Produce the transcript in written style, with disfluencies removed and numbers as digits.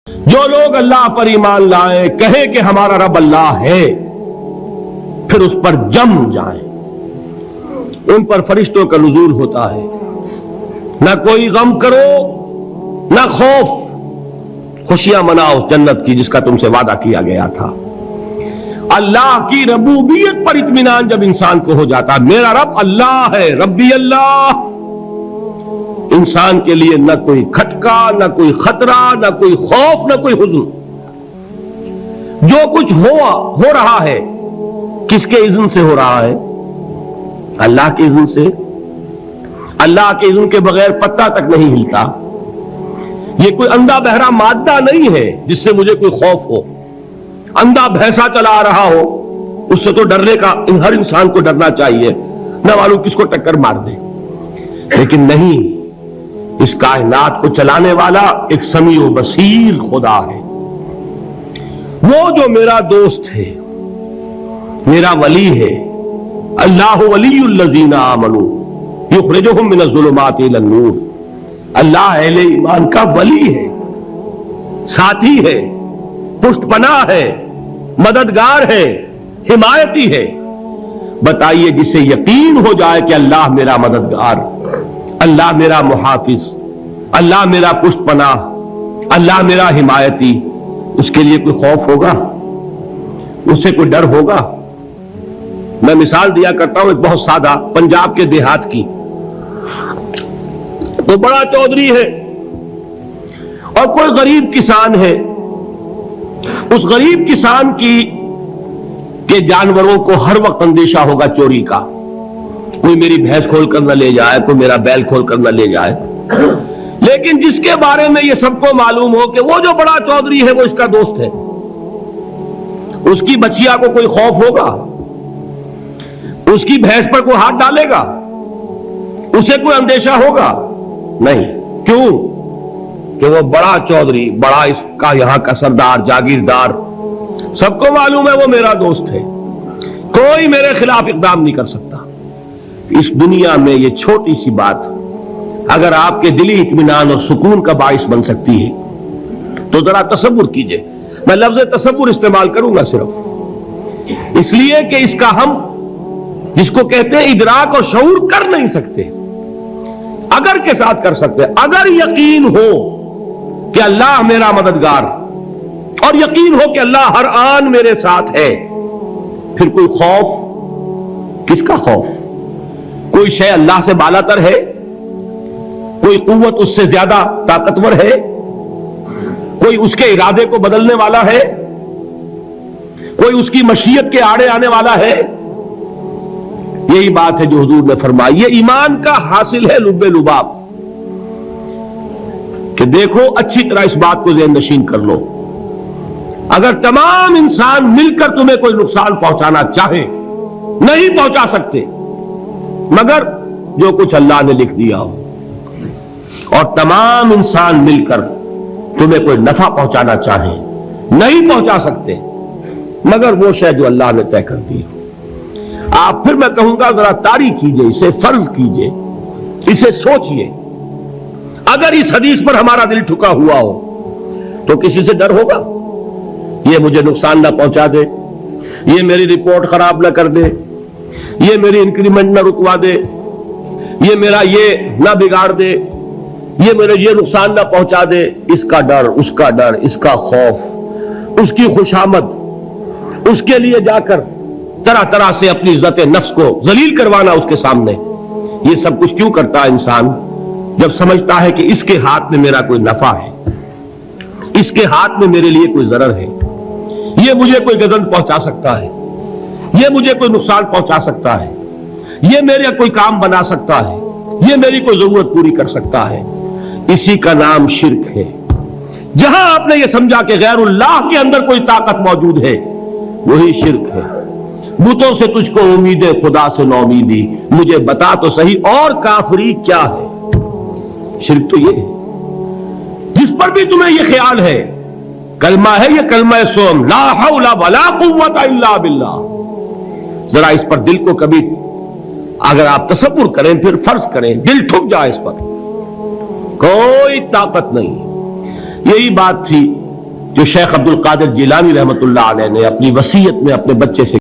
جو لوگ اللہ پر ایمان لائیں، کہیں کہ ہمارا رب اللہ ہے، پھر اس پر جم جائیں، ان پر فرشتوں کا نزول ہوتا ہے، نہ کوئی غم کرو نہ خوف، خوشیاں مناؤ جنت کی جس کا تم سے وعدہ کیا گیا تھا۔ اللہ کی ربوبیت پر اطمینان جب انسان کو ہو جاتا، میرا رب اللہ ہے، ربی اللہ، انسان کے لیے نہ کوئی کھٹکا، نہ کوئی خطرہ، نہ کوئی خوف، نہ کوئی حزن۔ جو کچھ ہو رہا ہے کس کے اذن سے ہو رہا ہے؟ اللہ کے اذن سے۔ اللہ کے اذن کے بغیر پتہ تک نہیں ہلتا۔ یہ کوئی اندھا بہرا مادہ نہیں ہے جس سے مجھے کوئی خوف ہو۔ اندھا بھینسا چلا رہا ہو اس سے تو ڈرنے کا ہر انسان کو ڈرنا چاہیے، نہ معلوم کس کو ٹکر مار دے، لیکن نہیں، اس کائنات کو چلانے والا ایک سمیع و بصیر خدا ہے، وہ جو میرا دوست ہے، میرا ولی ہے۔ اللہ ولی الذین آمنوا یخرجہم من الظلمات الی النور۔ اللہ اہل ایمان کا ولی ہے، ساتھی ہے، پشت پناہ ہے، مددگار ہے، حمایتی ہے۔ بتائیے جسے یقین ہو جائے کہ اللہ میرا مددگار، اللہ میرا محافظ، اللہ میرا پشت پناہ، اللہ میرا حمایتی، اس کے لیے کوئی خوف ہوگا؟ اس سے کوئی ڈر ہوگا؟ میں مثال دیا کرتا ہوں ایک بہت سادہ، پنجاب کے دیہات کی۔ تو بڑا چودھری ہے اور کوئی غریب کسان ہے، اس غریب کسان کے جانوروں کو ہر وقت اندیشہ ہوگا چوری کا، کوئی میری بھینس کھول کر نہ لے جائے، کوئی میرا بیل کھول کر نہ لے جائے۔ لیکن جس کے بارے میں یہ سب کو معلوم ہو کہ وہ جو بڑا چودھری ہے وہ اس کا دوست ہے، اس کی بچیا کو کوئی خوف ہوگا؟ اس کی بھینس پر کوئی ہاتھ ڈالے گا؟ اسے کوئی اندیشہ ہوگا؟ نہیں۔ کیوں؟ کہ وہ بڑا چودھری، بڑا اس کا یہاں کا سردار، جاگیردار، سب کو معلوم ہے وہ میرا دوست ہے، کوئی میرے خلاف اقدام نہیں کر سکتا۔ اس دنیا میں یہ چھوٹی سی بات اگر آپ کے دلی اطمینان اور سکون کا باعث بن سکتی ہے تو ذرا تصور کیجئے۔ میں لفظ تصور استعمال کروں گا صرف اس لیے کہ اس کا ہم جس کو کہتے ہیں ادراک اور شعور کر نہیں سکتے، اگر کے ساتھ کر سکتے۔ اگر یقین ہو کہ اللہ میرا مددگار اور یقین ہو کہ اللہ ہر آن میرے ساتھ ہے، پھر کوئی خوف؟ کس کا خوف؟ کوئی شے اللہ سے بالا تر ہے؟ کوئی قوت اس سے زیادہ طاقتور ہے؟ کوئی اس کے ارادے کو بدلنے والا ہے؟ کوئی اس کی مشیت کے آڑے آنے والا ہے؟ یہی بات ہے جو حضور نے فرمائی، یہ ایمان کا حاصل ہے لب لباب، کہ دیکھو اچھی طرح اس بات کو ذہن نشین کر لو، اگر تمام انسان مل کر تمہیں کوئی نقصان پہنچانا چاہے نہیں پہنچا سکتے مگر جو کچھ اللہ نے لکھ دیا ہو، اور تمام انسان مل کر تمہیں کوئی نفع پہنچانا چاہے نہیں پہنچا سکتے مگر وہ شے جو اللہ نے طے کر دی ہو۔ آپ پھر میں کہوں گا ذرا طاری کیجئے، اسے فرض کیجئے، اسے سوچئے، اگر اس حدیث پر ہمارا دل ٹھکا ہوا ہو تو کسی سے ڈر ہوگا؟ یہ مجھے نقصان نہ پہنچا دے، یہ میری رپورٹ خراب نہ کر دے، یہ میری انکریمنٹ نہ رکوا دے، یہ میرا یہ نہ بگاڑ دے، یہ میرے یہ نقصان نہ پہنچا دے۔ اس کا ڈر، اس کا ڈر، اس کا خوف، اس کی خوشامد، اس کے لیے جا کر طرح طرح سے اپنی عزت نفس کو ذلیل کروانا اس کے سامنے، یہ سب کچھ کیوں کرتا ہے انسان؟ جب سمجھتا ہے کہ اس کے ہاتھ میں میرا کوئی نفع ہے، اس کے ہاتھ میں میرے لیے کوئی ضرر ہے، یہ مجھے کوئی گزن پہنچا سکتا ہے، یہ مجھے کوئی نقصان پہنچا سکتا ہے، یہ میرے کوئی کام بنا سکتا ہے، یہ میری کوئی ضرورت پوری کر سکتا ہے، اسی کا نام شرک ہے۔ جہاں آپ نے یہ سمجھا کہ غیر اللہ کے اندر کوئی طاقت موجود ہے وہی شرک ہے۔ بتوں سے تجھ کو امید خدا سے نو امیدی، مجھے بتا تو صحیح اور کافری کیا ہے؟ شرک تو یہ ہے۔ جس پر بھی تمہیں یہ خیال ہے کلمہ ہے، یہ کلمہ سوم، لا حول ولا قوت الا باللہ، ذرا اس پر دل کو کبھی اگر آپ تصور کریں، پھر فرض کریں، دل ٹھک جائے اس پر، کوئی طاقت نہیں۔ یہی بات تھی جو شیخ عبد القادر جیلانی رحمۃ اللہ علیہ نے اپنی وصیت میں اپنے بچے سے